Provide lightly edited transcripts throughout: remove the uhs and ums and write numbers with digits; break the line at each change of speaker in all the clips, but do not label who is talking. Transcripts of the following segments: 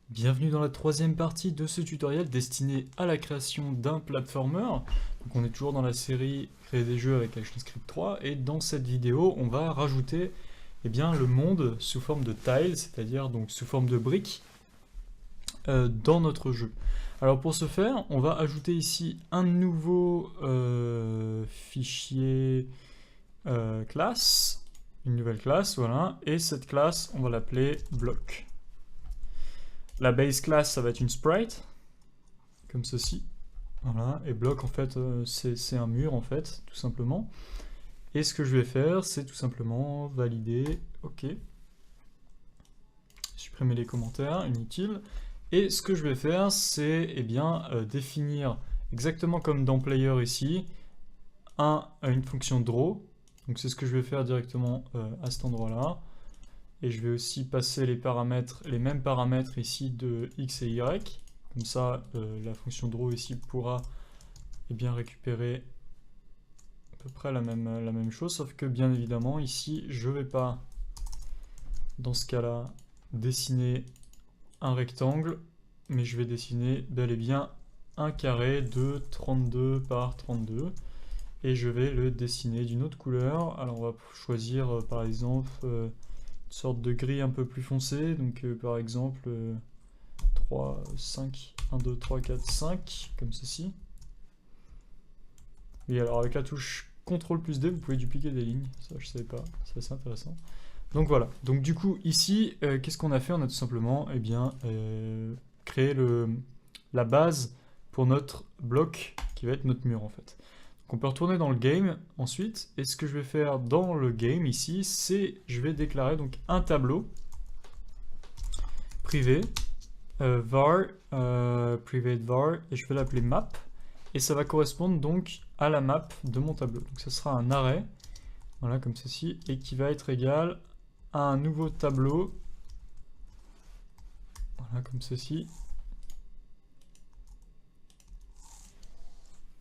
Bienvenue dans la troisième partie de ce tutoriel destiné à la création d'un platformer. Donc on est toujours dans la série Créer des jeux avec ActionScript 3 et dans cette vidéo on va rajouter le monde sous forme de tiles, c'est-à-dire donc sous forme de briques dans notre jeu. Alors pour ce faire, on va ajouter ici un nouveau fichier classe, une nouvelle classe, voilà, et cette classe on va l'appeler block. La base class, ça va être une sprite, comme ceci. Voilà, et bloc, en fait, c'est un mur, en fait, tout simplement. Et ce que je vais faire, c'est tout simplement valider, ok. Supprimer les commentaires, inutiles. Et ce que je vais faire, c'est définir, exactement comme dans player ici, une fonction draw. Donc c'est ce que je vais faire directement à cet endroit-là. Et je vais aussi passer les mêmes paramètres ici de x et y. Comme ça, la fonction draw ici pourra récupérer à peu près la même chose, sauf que bien évidemment, ici, je ne vais pas, dans ce cas-là, dessiner un rectangle, mais je vais dessiner bel et bien un carré de 32 par 32. Et je vais le dessiner d'une autre couleur. Alors on va choisir par exemple une sorte de gris un peu plus foncé, donc par exemple 3, 5, 1, 2, 3, 4, 5, comme ceci. Et alors avec la touche CTRL plus D, vous pouvez dupliquer des lignes, ça je savais pas, c'est assez intéressant. Donc voilà, donc du coup ici, qu'est-ce qu'on a fait? On a tout simplement créé la base pour notre bloc qui va être notre mur en fait. On peut retourner dans le game ensuite, et ce que je vais faire dans le game ici, c'est je vais déclarer donc un tableau privé var private var, et je vais l'appeler map, et ça va correspondre donc à la map de mon tableau. Donc ça sera un array, voilà comme ceci, et qui va être égal à un nouveau tableau, voilà comme ceci,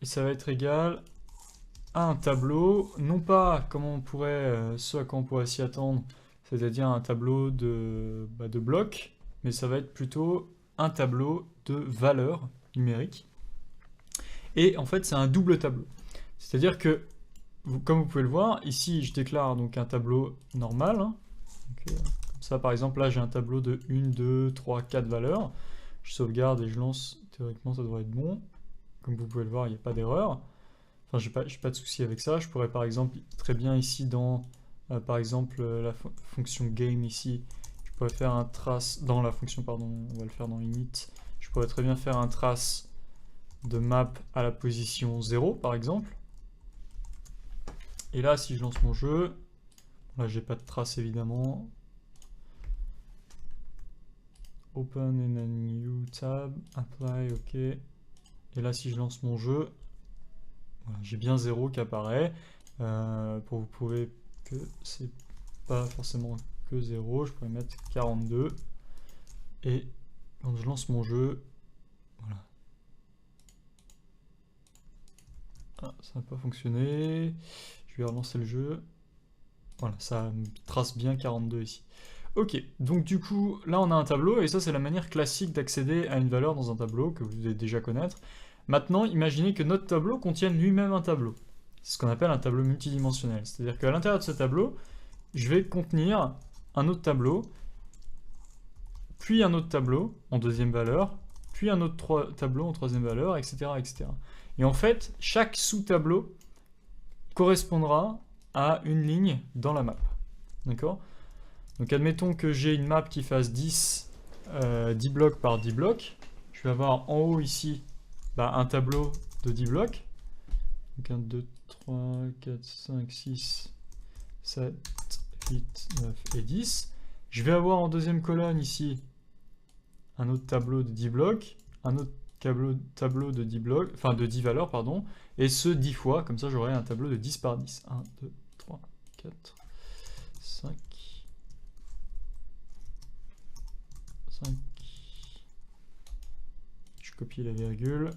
et ça va être égal à un tableau, non pas comme on pourrait, ce à quoi on pourrait s'y attendre, c'est-à-dire un tableau de blocs, mais ça va être plutôt un tableau de valeurs numériques. Et en fait, c'est un double tableau. C'est-à-dire que, comme vous pouvez le voir, ici, je déclare donc un tableau normal. Hein. Donc, comme ça, par exemple, là, j'ai un tableau de 1, 2, 3, 4 valeurs. Je sauvegarde et je lance. Théoriquement, ça devrait être bon. Comme vous pouvez le voir, il n'y a pas d'erreur. Enfin, j'ai pas de souci avec ça. Je pourrais par exemple très bien ici dans par exemple la fonction game ici, je pourrais faire un trace dans la fonction, pardon, on va le faire dans init. Je pourrais très bien faire un trace de map à la position 0 par exemple. Et là, si je lance mon jeu, là j'ai pas de trace évidemment. Open in a new tab, apply, ok. Et là, si je lance mon jeu, voilà, j'ai bien 0 qui apparaît. Pour vous prouver que c'est pas forcément que 0, je pourrais mettre 42. Et quand je lance mon jeu, voilà. Ah, ça n'a pas fonctionné. Je vais relancer le jeu. Voilà, ça me trace bien 42 ici. Ok, donc du coup, là on a un tableau, et ça c'est la manière classique d'accéder à une valeur dans un tableau que vous devez déjà connaître. Maintenant, imaginez que notre tableau contienne lui-même un tableau. C'est ce qu'on appelle un tableau multidimensionnel. C'est-à-dire qu'à l'intérieur de ce tableau, je vais contenir un autre tableau, puis un autre tableau en deuxième valeur, puis un autre tableau en troisième valeur, etc., etc. Et en fait, chaque sous-tableau correspondra à une ligne dans la map. D'accord? Donc admettons que j'ai une map qui fasse 10 blocs par 10 blocs. Je vais avoir en haut ici un tableau de 10 blocs. Donc 1, 2, 3, 4, 5, 6, 7, 8, 9 et 10. Je vais avoir en deuxième colonne ici un autre tableau de 10 blocs, un autre tableau de 10 blocs, enfin de 10 valeurs, pardon, et ce 10 fois, comme ça j'aurai un tableau de 10 par 10. 1, 2, 3, 4, 5, 5. Je copie la virgule,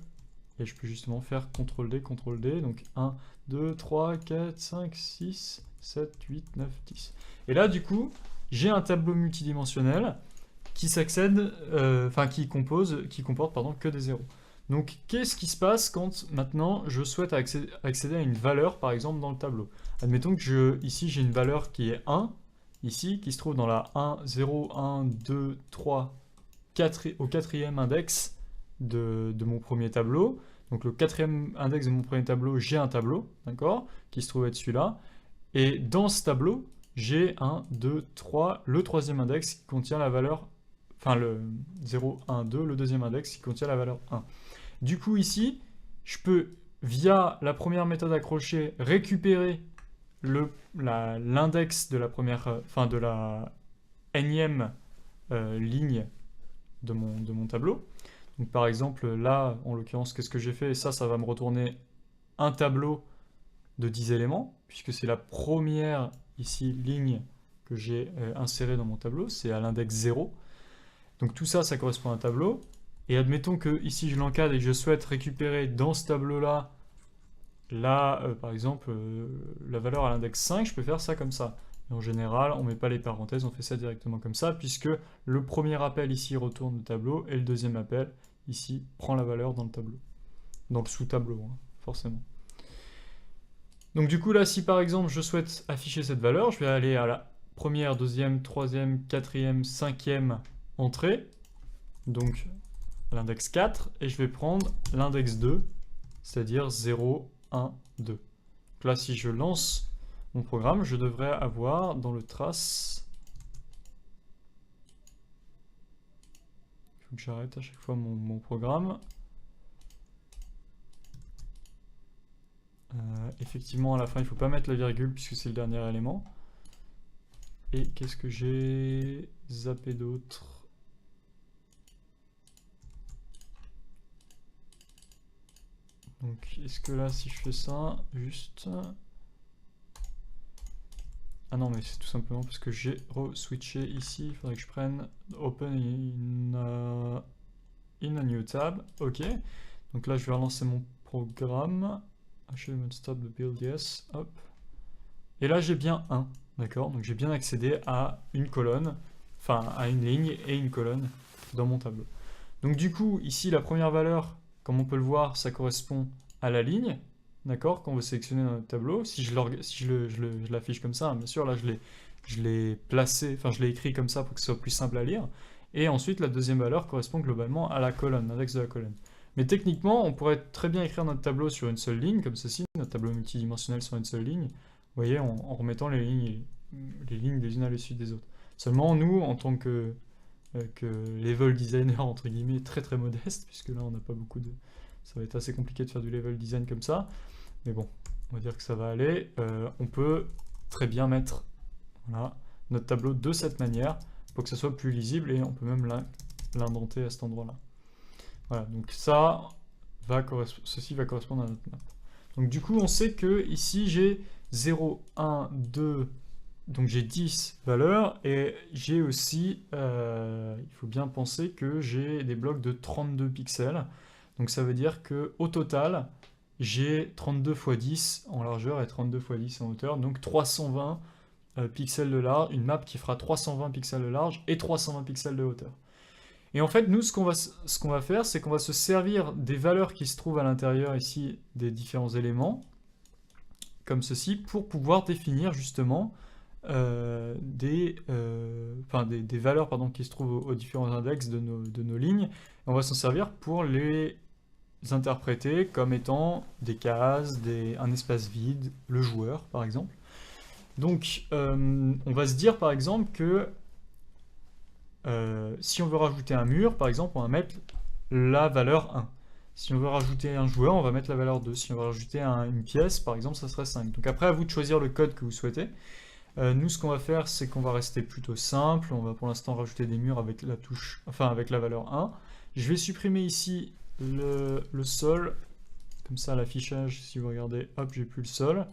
et je peux justement faire CTRL D, donc 1, 2, 3, 4, 5, 6, 7, 8, 9, 10. Et là, du coup, j'ai un tableau multidimensionnel qui s'accède, qui comporte pardon, que des zéros. Donc qu'est-ce qui se passe quand maintenant je souhaite accéder à une valeur par exemple dans le tableau? Admettons que ici j'ai une valeur qui est 1, ici, qui se trouve dans la 1, 0, 1, 2, 3, 4, au quatrième index de mon premier tableau. Donc le quatrième index de mon premier tableau, j'ai un tableau, d'accord, qui se trouve être celui-là. Et dans ce tableau, j'ai 1, 2, 3, le troisième index qui contient la valeur, enfin le 0, 1, 2, le deuxième index qui contient la valeur 1. Du coup ici, je peux, via la première méthode accrochée, récupérer l'index de la première, de la énième ligne de mon tableau. Donc par exemple, là, en l'occurrence, qu'est-ce que j'ai fait? Ça va me retourner un tableau de 10 éléments, puisque c'est la première, ici, ligne que j'ai insérée dans mon tableau, c'est à l'index 0. Donc tout ça, ça correspond à un tableau. Et admettons que ici, je l'encadre et que je souhaite récupérer dans ce tableau-là, là, par exemple, la valeur à l'index 5, je peux faire ça comme ça. Et en général, on ne met pas les parenthèses, on fait ça directement comme ça, puisque le premier appel ici retourne le tableau, et le deuxième appel ici prend la valeur dans le tableau. Dans le sous-tableau, hein, forcément. Donc du coup là, si par exemple je souhaite afficher cette valeur, je vais aller à la première, deuxième, troisième, quatrième, cinquième entrée, donc l'index 4, et je vais prendre l'index 2, c'est-à-dire 0, 1, 2. Donc là, si je lance mon programme, je devrais avoir dans le trace... Il faut que j'arrête à chaque fois mon programme. Effectivement, à la fin, il ne faut pas mettre la virgule puisque c'est le dernier élément. Et qu'est-ce que j'ai zappé d'autre? Donc, est-ce que là, si je fais ça, juste... Ah non, mais c'est tout simplement parce que j'ai re-switché ici. Il faudrait que je prenne Open in a new tab. Ok. Donc là, je vais relancer mon programme. Stop the build, yes. Hop. Et là, j'ai bien 1. D'accord? Donc j'ai bien accédé à une colonne, enfin à une ligne et une colonne dans mon tableau. Donc du coup, ici, la première valeur, comme on peut le voir, ça correspond à la ligne. D'accord, qu'on veut sélectionner dans notre tableau. Si je l'affiche comme ça, hein, bien sûr, là je l'ai placé, enfin je l'ai écrit comme ça pour que ce soit plus simple à lire. Et ensuite, la deuxième valeur correspond globalement à la colonne, l'index de la colonne. Mais techniquement, on pourrait très bien écrire notre tableau sur une seule ligne, comme ceci, notre tableau multidimensionnel sur une seule ligne, vous voyez, en remettant les lignes les unes à la suite des autres. Seulement, nous, en tant que level designer, entre guillemets, très très modeste, puisque là on n'a pas beaucoup de... Ça va être assez compliqué de faire du level design comme ça. Mais bon, on va dire que ça va aller. On peut très bien mettre voilà, notre tableau de cette manière pour que ce soit plus lisible et on peut même l'indenter à cet endroit-là. Voilà, donc ça ceci va correspondre à notre map. Donc du coup, on sait que ici j'ai 0, 1, 2, donc j'ai 10 valeurs et j'ai aussi, il faut bien penser que j'ai des blocs de 32 pixels. Donc ça veut dire que au total, j'ai 32 x 10 en largeur et 32 x 10 en hauteur, donc 320 pixels de large, une map qui fera 320 pixels de large et 320 pixels de hauteur. Et en fait, nous, ce qu'on va faire, c'est qu'on va se servir des valeurs qui se trouvent à l'intérieur ici des différents éléments, comme ceci, pour pouvoir définir justement des valeurs qui se trouvent aux différents index de nos lignes. Et on va s'en servir pour les interpréter comme étant des cases, un espace vide, le joueur par exemple. Donc on va se dire par exemple que si on veut rajouter un mur, par exemple, on va mettre la valeur 1. Si on veut rajouter un joueur, on va mettre la valeur 2. Si on veut rajouter une pièce, par exemple, ça serait 5. Donc après, à vous de choisir le code que vous souhaitez. Nous, ce qu'on va faire, c'est qu'on va rester plutôt simple. On va pour l'instant rajouter des murs avec la touche, enfin avec la valeur 1. Je vais supprimer ici le sol. Comme ça, l'affichage, si vous regardez, hop, j'ai plus le sol.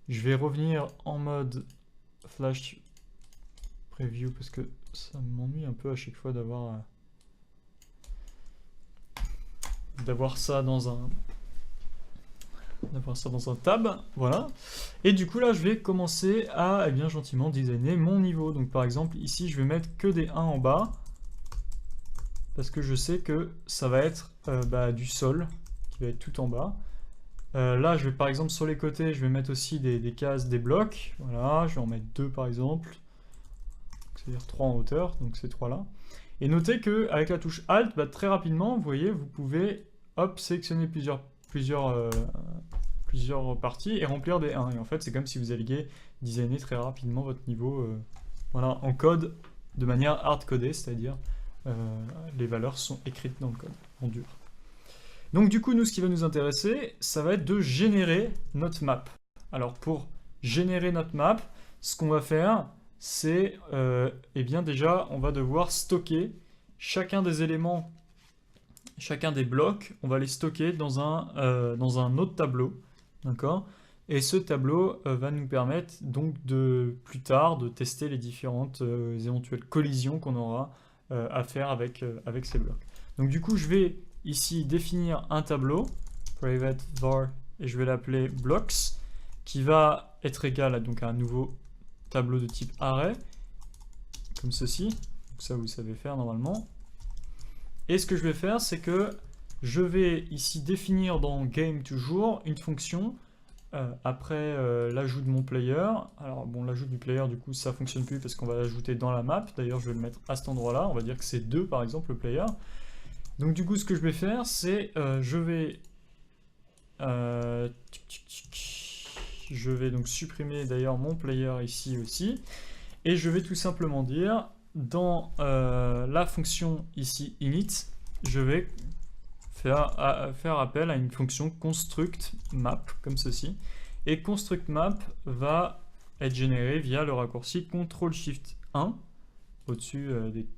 Je vais revenir en mode Flash Preview parce que ça m'ennuie un peu à chaque fois d'avoir ça dans un tab, voilà. Et du coup là je vais commencer à bien gentiment designer mon niveau. Donc par exemple ici je vais mettre que des 1 en bas parce que je sais que ça va être du sol qui va être tout en bas. Là, je vais par exemple sur les côtés, je vais mettre aussi des cases, des blocs. Voilà, je vais en mettre 2 par exemple. C'est-à-dire 3 en hauteur, donc ces 3 là. Et notez qu'avec la touche Alt, très rapidement, vous voyez, vous pouvez hop, sélectionner plusieurs parties et remplir des 1. Et en fait, c'est comme si vous alliez designer très rapidement votre niveau voilà, en code de manière hard-codée, c'est-à-dire les valeurs sont écrites dans le code, en dur. Donc du coup, nous, ce qui va nous intéresser, ça va être de générer notre map. Alors pour générer notre map, ce qu'on va faire, c'est, eh bien déjà, on va devoir stocker chacun des éléments, chacun des blocs, on va les stocker dans un autre tableau, d'accord? Et ce tableau va nous permettre donc plus tard de tester les différentes éventuelles collisions qu'on aura à faire avec ces blocs. Donc du coup, je vais ici définir un tableau, private var, et je vais l'appeler blocks, qui va être égal donc à un nouveau tableau de type array, comme ceci. Donc ça, vous savez faire normalement. Et ce que je vais faire, c'est que je vais ici définir dans game toujours une fonction après l'ajout de mon player. Alors bon, l'ajout du player, du coup, ça fonctionne plus parce qu'on va l'ajouter dans la map. D'ailleurs, je vais le mettre à cet endroit-là. On va dire que c'est 2, par exemple, le player. Donc du coup, ce que je vais faire, c'est je vais donc supprimer d'ailleurs mon player ici aussi. Et je vais tout simplement dire, dans la fonction ici init, je vais faire appel à une fonction construct map, comme ceci. Et construct map va être généré via le raccourci CTRL-SHIFT-1, au-dessus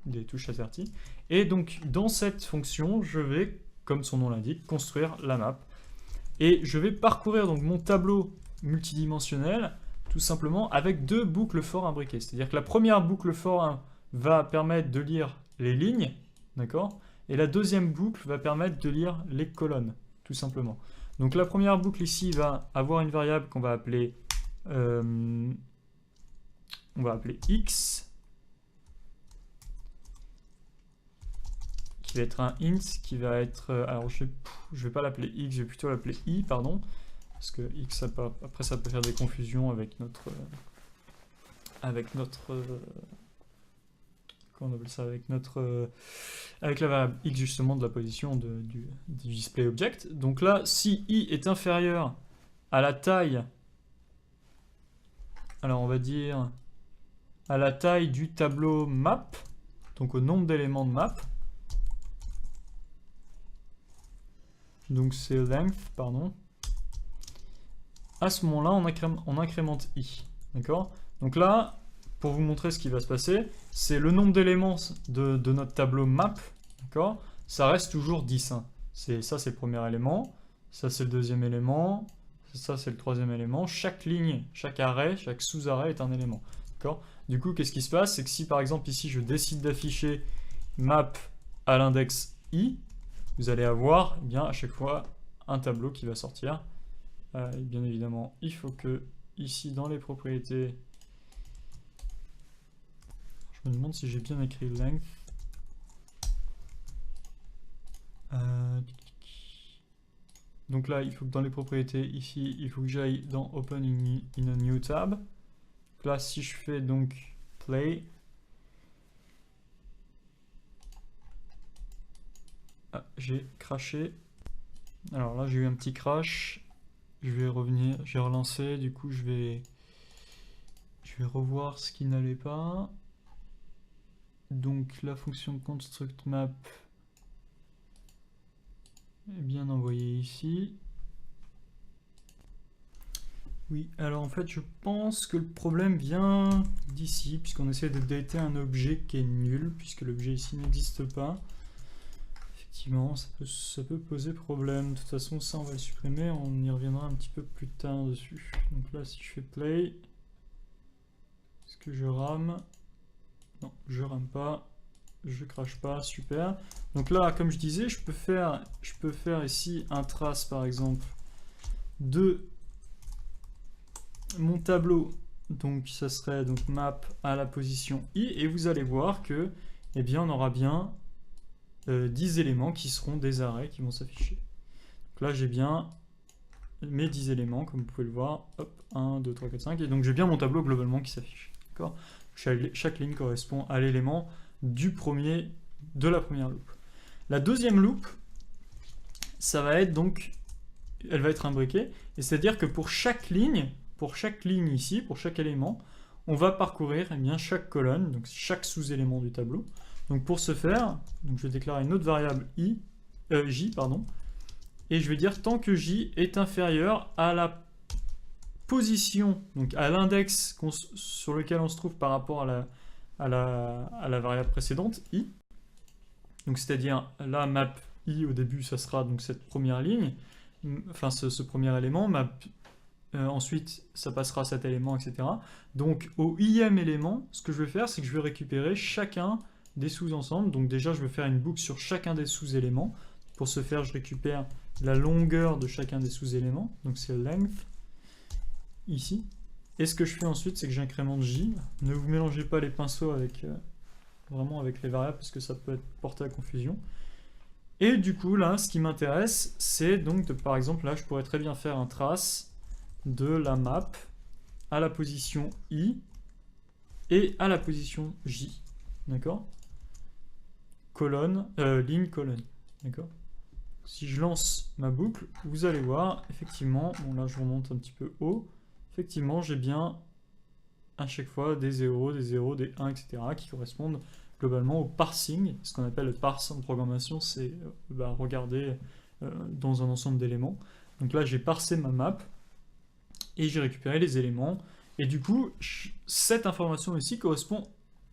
des touches asserties. Et donc, dans cette fonction, je vais, comme son nom l'indique, construire la map. Et je vais parcourir donc mon tableau multidimensionnel, tout simplement avec 2 boucles for imbriquées. C'est-à-dire que la première boucle for va permettre de lire les lignes, d'accord? Et la deuxième boucle va permettre de lire les colonnes, tout simplement. Donc la première boucle ici va avoir une variable qu'on va appeler x, qui va être un int, qui va être... alors je vais pas l'appeler x, je vais plutôt l'appeler i, pardon, parce que x, après ça peut faire des confusions avec notre comment on appelle ça, avec la variable x justement de la position du display object. Donc là, si i est inférieur à la taille, alors on va dire à la taille du tableau map, donc au nombre d'éléments de map, donc c'est length, pardon, à ce moment-là, on incrémente i, d'accord? Donc là, pour vous montrer ce qui va se passer, c'est le nombre d'éléments de notre tableau map, d'accord? Ça reste toujours 10. Hein. Ça, c'est le premier élément, ça, c'est le deuxième élément, ça, c'est le troisième élément. Chaque ligne, chaque arrêt, chaque sous-arrêt est un élément, d'accord? Du coup, qu'est-ce qui se passe? C'est que si, par exemple, ici, je décide d'afficher map à l'index i, vous allez avoir, eh bien, à chaque fois, un tableau qui va sortir. Et bien évidemment, il faut que, ici, dans les propriétés... Je me demande si j'ai bien écrit length. Donc là, il faut que dans les propriétés, ici, il faut que j'aille dans Open in a new tab. Là, si je fais donc play, j'ai crashé. Alors là, j'ai eu un petit crash. Je vais revenir, j'ai relancé. Du coup, je vais revoir ce qui n'allait pas. Donc la fonction construct map est bien envoyée ici. Oui, alors en fait je pense que le problème vient d'ici, puisqu'on essaie de dater un objet qui est nul, puisque l'objet ici n'existe pas. Effectivement, ça peut poser problème. De toute façon, ça on va le supprimer, on y reviendra un petit peu plus tard dessus. Donc là, si je fais play, est-ce que je rame? Non, je rame pas, je crache pas, super. Donc là, comme je disais, je peux faire ici un trace, par exemple, de mon tableau. Donc ça serait donc map à la position i, et vous allez voir que, eh bien, on aura bien 10 éléments qui seront des arrêts qui vont s'afficher. Donc là, j'ai bien mes 10 éléments, comme vous pouvez le voir. Hop, 1, 2, 3, 4, 5. Et donc, j'ai bien mon tableau globalement qui s'affiche. D'accord ? Chaque ligne correspond à l'élément de la première loupe. La deuxième loupe, ça va être donc, elle va être imbriquée, et c'est-à-dire que pour chaque ligne ici, pour chaque élément, on va parcourir chaque colonne, donc chaque sous-élément du tableau. Donc pour ce faire, donc je vais déclarer une autre variable j, et je vais dire tant que j est inférieur à la position, donc à l'index sur lequel on se trouve par rapport à la variable précédente, i. Donc c'est-à-dire la map i au début, ça sera donc cette première ligne, enfin ce premier élément, ensuite ça passera à cet élément, etc. Donc au ième élément, ce que je vais faire, c'est que je vais récupérer chacun des sous-ensembles. Donc déjà, je vais faire une boucle sur chacun des sous-éléments. Pour ce faire, je récupère la longueur de chacun des sous-éléments, donc c'est length, ici. Et ce que je fais ensuite, c'est que j'incrémente j. Ne vous mélangez pas les pinceaux vraiment avec les variables, parce que ça peut être porté à confusion. Et du coup, là, ce qui m'intéresse, c'est donc, par exemple, là, je pourrais très bien faire un trace de la map à la position i et à la position j. D'accord ? Ligne, colonne. D'accord ? Si je lance ma boucle, vous allez voir, effectivement, bon là je remonte un petit peu haut, effectivement j'ai bien à chaque fois des 0, des 0, des 1, etc. qui correspondent globalement au parsing. Ce qu'on appelle le parse en programmation, c'est regarder dans un ensemble d'éléments. Donc là j'ai parsé ma map et j'ai récupéré les éléments. Et du coup, cette information ici correspond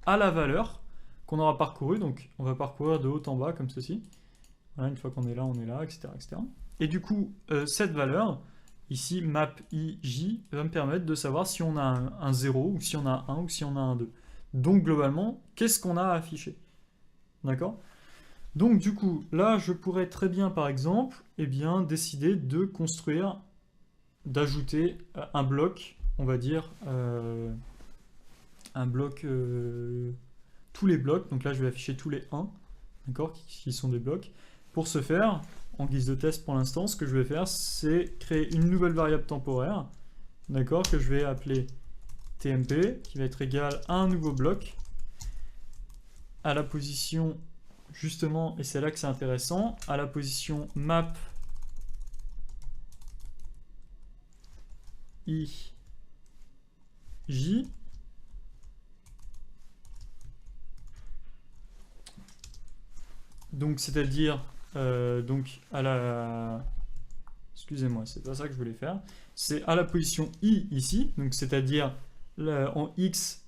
à la valeur qu'on aura parcourue. Donc on va parcourir de haut en bas comme ceci. Voilà, une fois qu'on est là, etc., etc. Et du coup, cette valeur, ici, map ij, va me permettre de savoir si on a un 0, ou si on a un 1, ou si on a un 2. Donc, globalement, qu'est-ce qu'on a à afficher? D'accord? Donc, du coup, là, je pourrais très bien, par exemple, décider de construire, d'ajouter un bloc, on va dire, un bloc, tous les blocs. Donc là, je vais afficher tous les 1, d'accord, qui sont des blocs. Pour ce faire, en guise de test pour l'instant, ce que je vais faire, c'est créer une nouvelle variable temporaire, d'accord, que je vais appeler tmp, qui va être égal à un nouveau bloc, à la position, justement, et c'est là que c'est intéressant, à la position map i j, donc c'est-à-dire donc à la... Excusez-moi, c'est pas ça que je voulais faire. C'est à la position i ici, donc c'est-à-dire en x,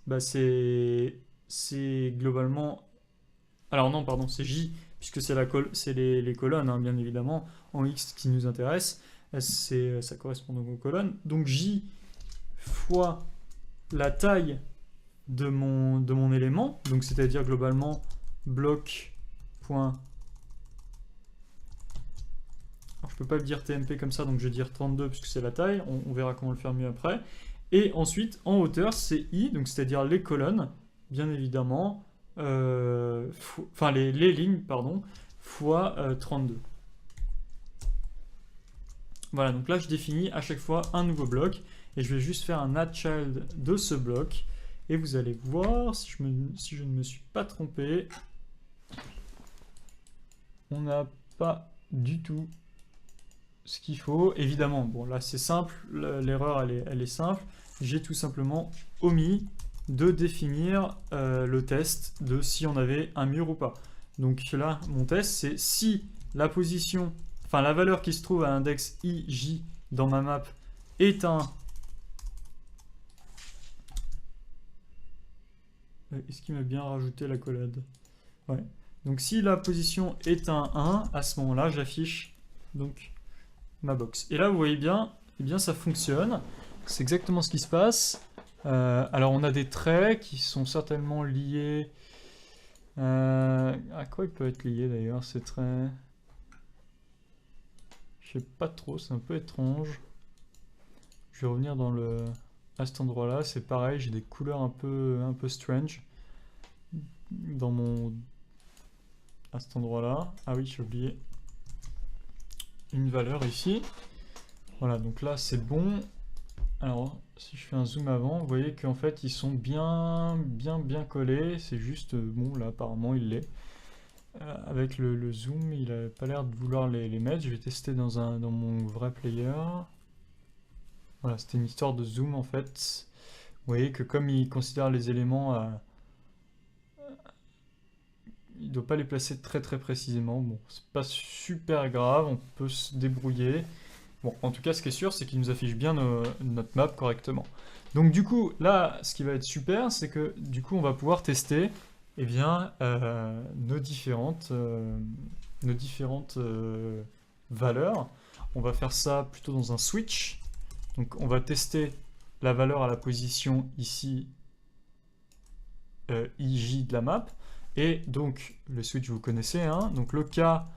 c'est globalement... Alors non, pardon, c'est j, puisque c'est les colonnes, hein, bien évidemment. En x qui nous intéresse, ça correspond donc aux colonnes. Donc j fois la taille de mon élément, donc c'est-à-dire globalement bloc point... Alors, je peux pas dire tmp comme ça, donc je vais dire 32 puisque c'est la taille, on verra comment le faire mieux après. Et ensuite, en hauteur, c'est i, donc c'est-à-dire les colonnes, bien évidemment, enfin les lignes, pardon, fois 32. Voilà, donc là je définis à chaque fois un nouveau bloc, et je vais juste faire un add child de ce bloc, et vous allez voir, si je ne me suis pas trompé, on n'a pas du tout ce qu'il faut. Évidemment, bon là c'est simple, l'erreur elle est simple, j'ai tout simplement omis de définir le test de si on avait un mur ou pas. Donc là, mon test, c'est si la position, enfin la valeur qui se trouve à l'index ij dans ma map est un... Est-ce qu'il m'a bien rajouté la collade? Ouais. Donc si la position est un 1, à ce moment-là, j'affiche donc ma box. Et là, vous voyez bien, eh bien ça fonctionne. C'est exactement ce qui se passe. Alors on a des traits qui sont certainement liés... à quoi il peut être lié d'ailleurs ces traits? Je sais pas trop, c'est un peu étrange. Je vais revenir à cet endroit-là, c'est pareil, j'ai des couleurs un peu strange dans mon... à cet endroit-là. Ah oui, j'ai oublié une valeur ici. Voilà, donc là c'est bon. Alors, si je fais un zoom avant, vous voyez qu'en fait ils sont bien collés. C'est juste, bon là apparemment il l'est. Avec le zoom, il a pas l'air de vouloir les mettre. Je vais tester dans mon vrai player. Voilà, c'était une histoire de zoom en fait. Vous voyez que comme il considère les éléments, il ne doit pas les placer très précisément. Bon, c'est pas super grave, on peut se débrouiller. Bon, en tout cas, ce qui est sûr, c'est qu'il nous affiche bien notre map correctement. Donc du coup, là, ce qui va être super, c'est que du coup, on va pouvoir tester eh bien, nos différentes valeurs. On va faire ça plutôt dans un switch. Donc on va tester la valeur à la position ici, IJ de la map. Et donc, le switch, vous connaissez, hein. Donc le cas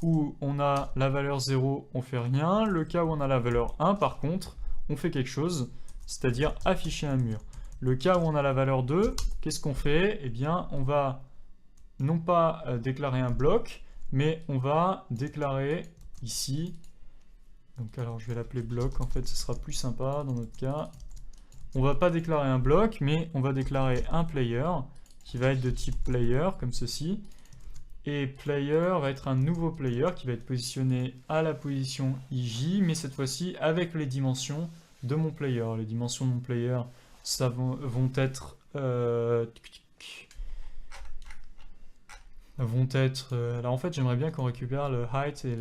où on a la valeur 0, on fait rien. Le cas où on a la valeur 1, par contre, on fait quelque chose, c'est-à-dire afficher un mur. Le cas où on a la valeur 2, qu'est-ce qu'on fait? Eh bien, on va non pas déclarer un bloc, mais on va déclarer ici. Donc alors, je vais l'appeler bloc, en fait, ce sera plus sympa dans notre cas. On va pas déclarer un bloc, mais on va déclarer un player, qui va être de type player, comme ceci. Et player va être un nouveau player qui va être positionné à la position IJ, mais cette fois-ci avec les dimensions de mon player. Les dimensions de mon player, ça vont être... alors en fait, j'aimerais bien qu'on récupère le height et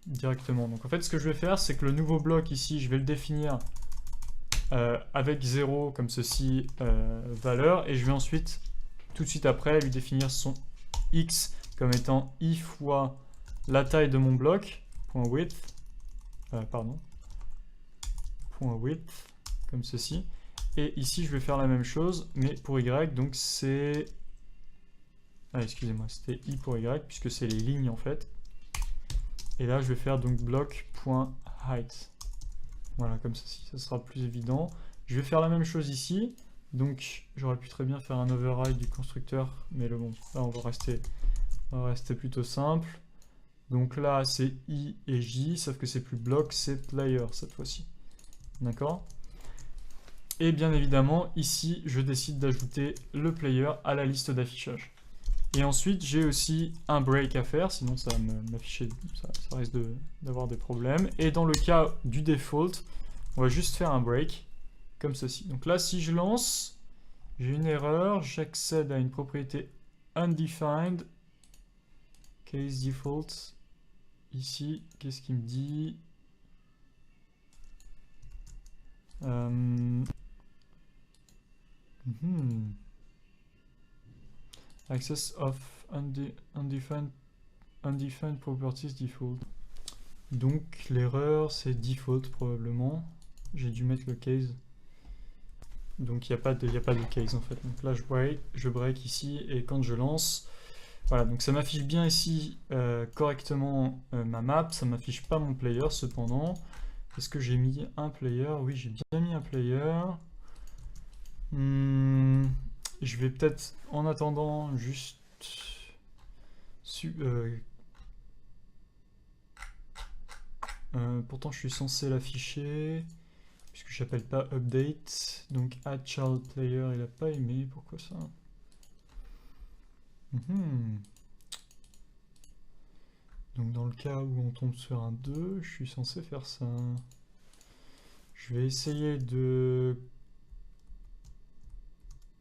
directement. Donc en fait, ce que je vais faire, c'est que le nouveau bloc ici, je vais le définir avec 0, comme ceci, valeur, et je vais ensuite, tout de suite après, lui définir son x comme étant i fois la taille de mon bloc, .width, .width, comme ceci. Et ici, je vais faire la même chose, mais pour y, donc c'est... Ah, excusez-moi, c'était i pour y, puisque c'est les lignes en fait. Et là, je vais faire donc bloc.height. Voilà, comme ceci, ça sera plus évident. Je vais faire la même chose ici. Donc, j'aurais pu très bien faire un override du constructeur, mais bon, là, on va rester plutôt simple. Donc là, c'est I et J, sauf que c'est plus bloc, c'est player cette fois-ci. D'accord? Et bien évidemment, ici, je décide d'ajouter le player à la liste d'affichage. Et ensuite, j'ai aussi un break à faire, sinon ça va m'afficher, ça risque d'avoir des problèmes. Et dans le cas du default, on va juste faire un break, comme ceci. Donc là, si je lance, j'ai une erreur, j'accède à une propriété undefined, case default. Ici, qu'est-ce qu'il me dit? Access of undefined properties default. Donc l'erreur c'est default probablement. J'ai dû mettre le case. Donc il n'y a pas de case en fait. Donc là je break ici et quand je lance, voilà, donc ça m'affiche bien ici correctement ma map, ça m'affiche pas mon player cependant. Est-ce que j'ai mis un player? Oui, j'ai bien mis un player. Je vais peut-être, en attendant, juste... pourtant, je suis censé l'afficher, puisque j'appelle pas update. Donc, add child player, il a pas aimé. Pourquoi ça? Donc, dans le cas où on tombe sur un 2, je suis censé faire ça. Je vais essayer de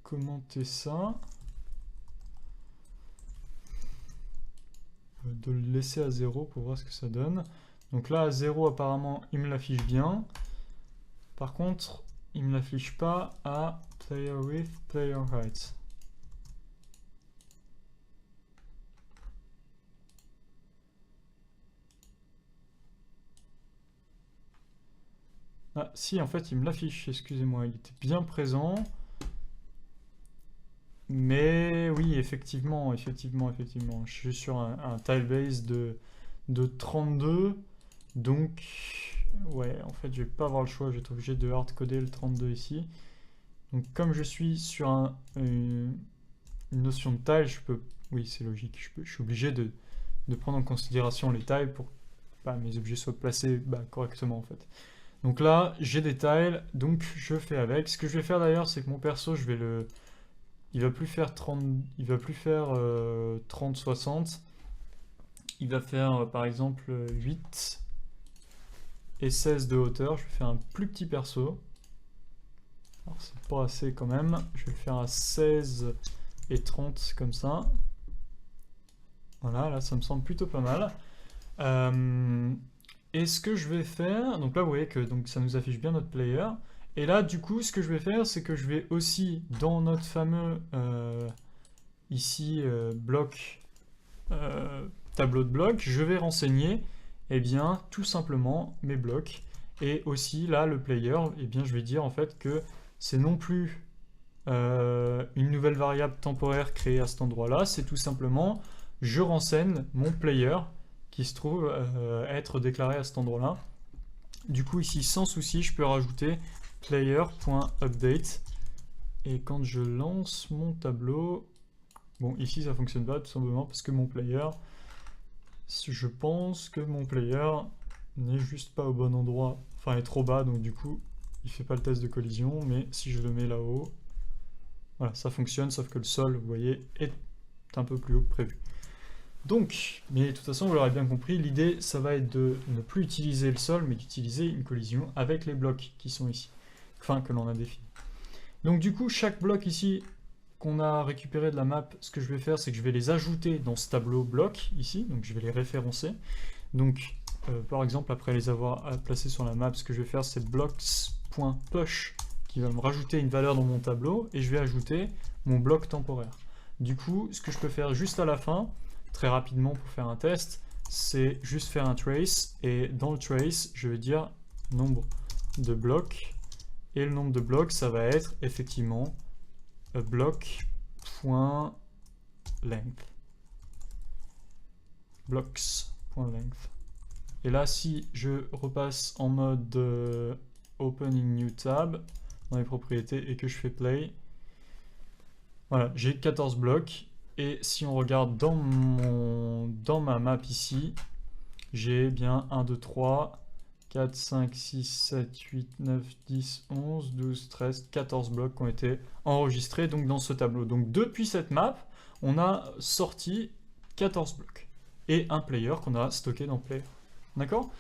commenter ça, de le laisser à 0 pour voir ce que ça donne. Donc là à 0 apparemment il me l'affiche bien, par contre il me l'affiche pas à player width, player height. Ah si, en fait il me l'affiche, excusez-moi, il était bien présent. Mais oui, effectivement, je suis sur un tilebase de 32, donc ouais, en fait je vais pas avoir le choix, je vais être obligé de hardcoder le 32 ici. Donc comme je suis sur une notion de tile, je peux oui, c'est logique. Je suis obligé de prendre en considération les tailles pour que mes objets soient placés correctement en fait. Donc là, j'ai des tiles, donc je fais avec. Ce que je vais faire d'ailleurs, c'est que mon perso, il va plus faire 30, 60. Il va faire par exemple 8 et 16 de hauteur. Je vais faire un plus petit perso. Alors c'est pas assez quand même. Je vais le faire à 16 et 30 comme ça. Voilà, là ça me semble plutôt pas mal. Et ce que je vais faire, donc là vous voyez que ça nous affiche bien notre player. Et là du coup ce que je vais faire, c'est que je vais aussi dans notre fameux ici bloc, tableau de blocs, je vais renseigner tout simplement mes blocs. Et aussi là le player, je vais dire en fait que c'est non plus une nouvelle variable temporaire créée à cet endroit là, c'est tout simplement je renseigne mon player qui se trouve être déclaré à cet endroit là. Du coup ici sans souci je peux rajouter player.update et quand je lance mon tableau, bon ici ça fonctionne pas tout simplement parce que mon player, je pense que mon player n'est juste pas au bon endroit, enfin est trop bas, donc du coup il fait pas le test de collision. Mais si je le mets là-haut, voilà, ça fonctionne, sauf que le sol, vous voyez, est un peu plus haut que prévu. Donc, mais de toute façon vous l'aurez bien compris, l'idée ça va être de ne plus utiliser le sol mais d'utiliser une collision avec les blocs qui sont ici, enfin que l'on a défini. Donc du coup chaque bloc ici qu'on a récupéré de la map, ce que je vais faire c'est que je vais les ajouter dans ce tableau bloc ici, donc je vais les référencer. Donc par exemple après les avoir placés sur la map, ce que je vais faire c'est blocks.push qui va me rajouter une valeur dans mon tableau et je vais ajouter mon bloc temporaire. Du coup ce que je peux faire juste à la fin, très rapidement pour faire un test, c'est juste faire un trace et dans le trace je vais dire nombre de blocs et le nombre de blocs ça va être effectivement block.length, blocks.length. Et là si je repasse en mode opening new tab dans les propriétés et que je fais play, voilà, j'ai 14 blocs. Et si on regarde dans ma map ici, j'ai bien 1, 2, 3, 4, 5, 6, 7, 8, 9, 10, 11, 12, 13, 14 blocs qui ont été enregistrés donc, dans ce tableau. Donc depuis cette map, on a sorti 14 blocs. Et un player qu'on a stocké dans player. D'accord?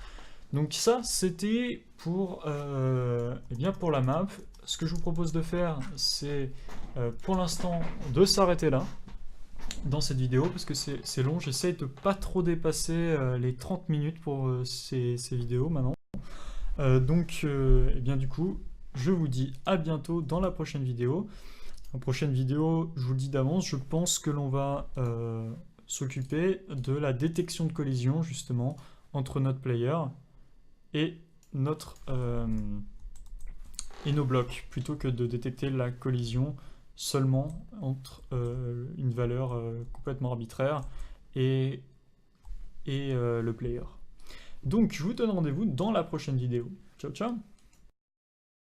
Donc ça, c'était pour, pour la map. Ce que je vous propose de faire, c'est pour l'instant de s'arrêter là dans cette vidéo parce que c'est long. J'essaie de pas trop dépasser les 30 minutes pour ces vidéos maintenant. Du coup, je vous dis à bientôt dans la prochaine vidéo. La prochaine vidéo, je vous le dis d'avance, je pense que l'on va s'occuper de la détection de collision justement entre notre player et nos blocs, plutôt que de détecter la collision seulement entre une valeur complètement arbitraire et le player. Donc je vous donne rendez-vous dans la prochaine vidéo. Ciao ciao.